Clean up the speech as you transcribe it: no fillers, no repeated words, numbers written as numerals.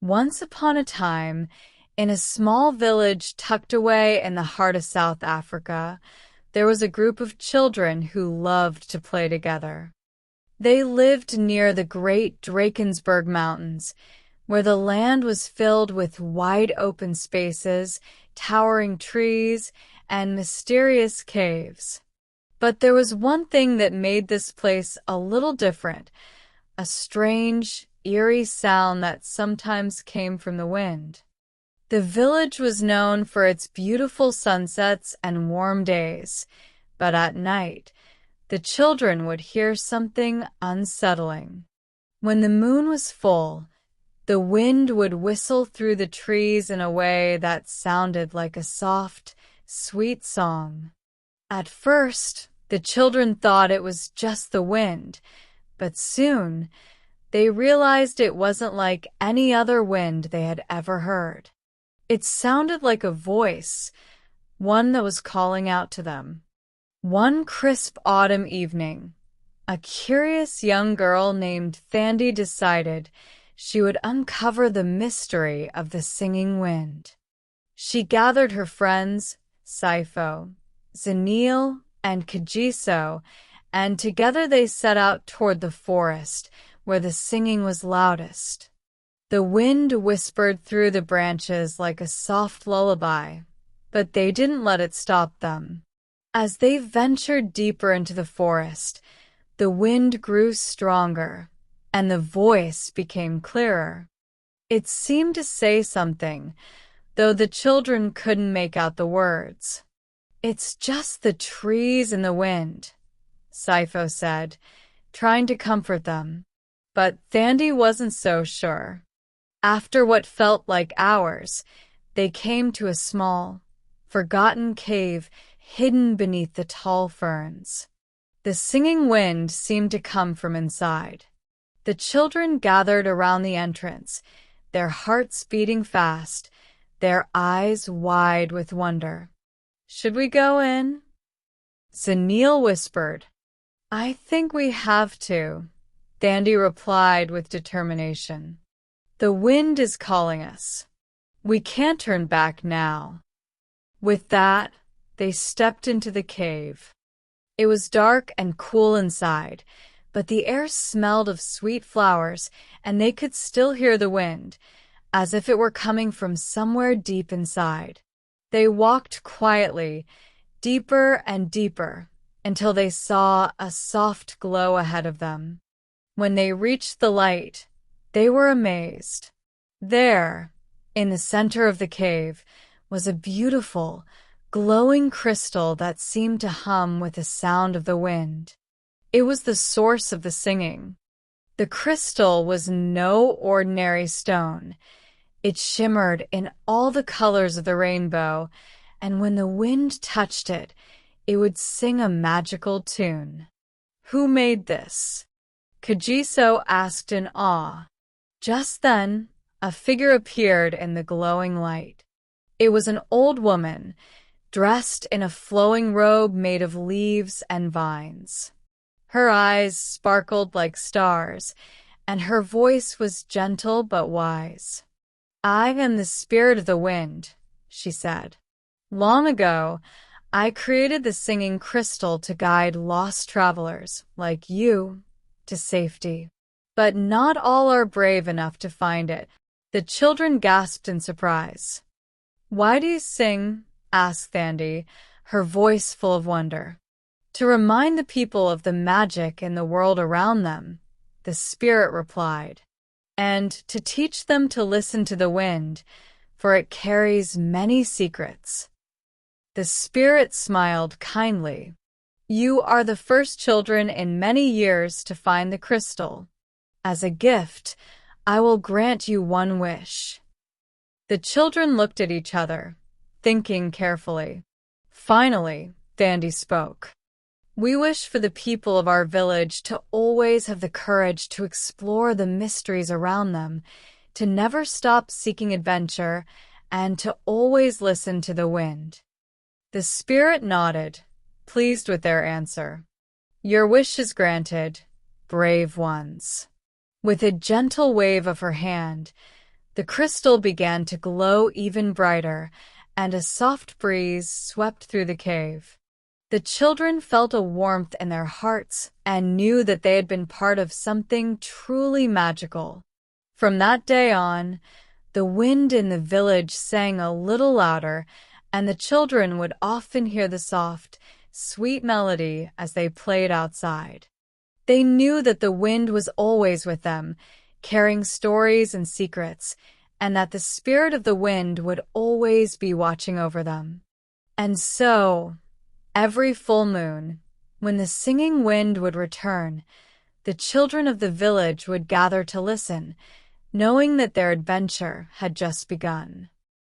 Once upon a time, in a small village tucked away in the heart of South Africa, there was a group of children who loved to play together. They lived near the great Drakensberg Mountains, where the land was filled with wide open spaces, towering trees, and mysterious caves. But there was one thing that made this place a little different, a strange, eerie sound that sometimes came from the wind. The village was known for its beautiful sunsets and warm days, but at night, the children would hear something unsettling. When the moon was full, the wind would whistle through the trees in a way that sounded like a soft, sweet song. At first, the children thought it was just the wind, but soon they realized it wasn't like any other wind they had ever heard. It sounded like a voice, one that was calling out to them. One crisp autumn evening, a curious young girl named Thandi decided she would uncover the mystery of the singing wind. She gathered her friends, Sifo, Zanil, and Kajiso, and together they set out toward the forest where the singing was loudest. The wind whispered through the branches like a soft lullaby, but they didn't let it stop them. As they ventured deeper into the forest, the wind grew stronger, and the voice became clearer. It seemed to say something, though the children couldn't make out the words. "It's just the trees and the wind," Sifo said, trying to comfort them. But Thandi wasn't so sure. After what felt like hours, they came to a small, forgotten cave hidden beneath the tall ferns. The singing wind seemed to come from inside. The children gathered around the entrance, their hearts beating fast, their eyes wide with wonder. "Should we go in?" Zanil whispered. "I think we have to," Thandi replied with determination. "The wind is calling us. We can't turn back now." With that, they stepped into the cave. It was dark and cool inside, but the air smelled of sweet flowers, and they could still hear the wind, as if it were coming from somewhere deep inside. They walked quietly, deeper and deeper, until they saw a soft glow ahead of them. When they reached the light, they were amazed. There, in the center of the cave, was a beautiful, glowing crystal that seemed to hum with the sound of the wind. It was the source of the singing. The crystal was no ordinary stone. It shimmered in all the colors of the rainbow, and when the wind touched it, it would sing a magical tune. "Who made this?" Kajiso asked in awe. Just then, a figure appeared in the glowing light. It was an old woman, dressed in a flowing robe made of leaves and vines. Her eyes sparkled like stars, and her voice was gentle but wise. "I am the spirit of the wind," she said. "Long ago, I created the singing crystal to guide lost travelers, like you, to safety. But not all are brave enough to find it." The children gasped in surprise. "Why do you sing?" asked Thandi, her voice full of wonder. "To remind the people of the magic in the world around them," the spirit replied, "and to teach them to listen to the wind, for it carries many secrets." The spirit smiled kindly. "You are the first children in many years to find the crystal. As a gift, I will grant you one wish." The children looked at each other, thinking carefully. Finally, Thandi spoke. "We wish for the people of our village to always have the courage to explore the mysteries around them, to never stop seeking adventure, and to always listen to the wind." The spirit nodded, pleased with their answer. "Your wish is granted, brave ones." With a gentle wave of her hand, The crystal began to glow even brighter, and a soft breeze swept through the cave. The children felt a warmth in their hearts and knew that they had been part of something truly magical. From that day on, the wind in the village sang a little louder, and the children would often hear the soft, sweet melody as they played outside. They knew that the wind was always with them, carrying stories and secrets, and that the spirit of the wind would always be watching over them. And so, every full moon, when the singing wind would return, the children of the village would gather to listen, knowing that their adventure had just begun.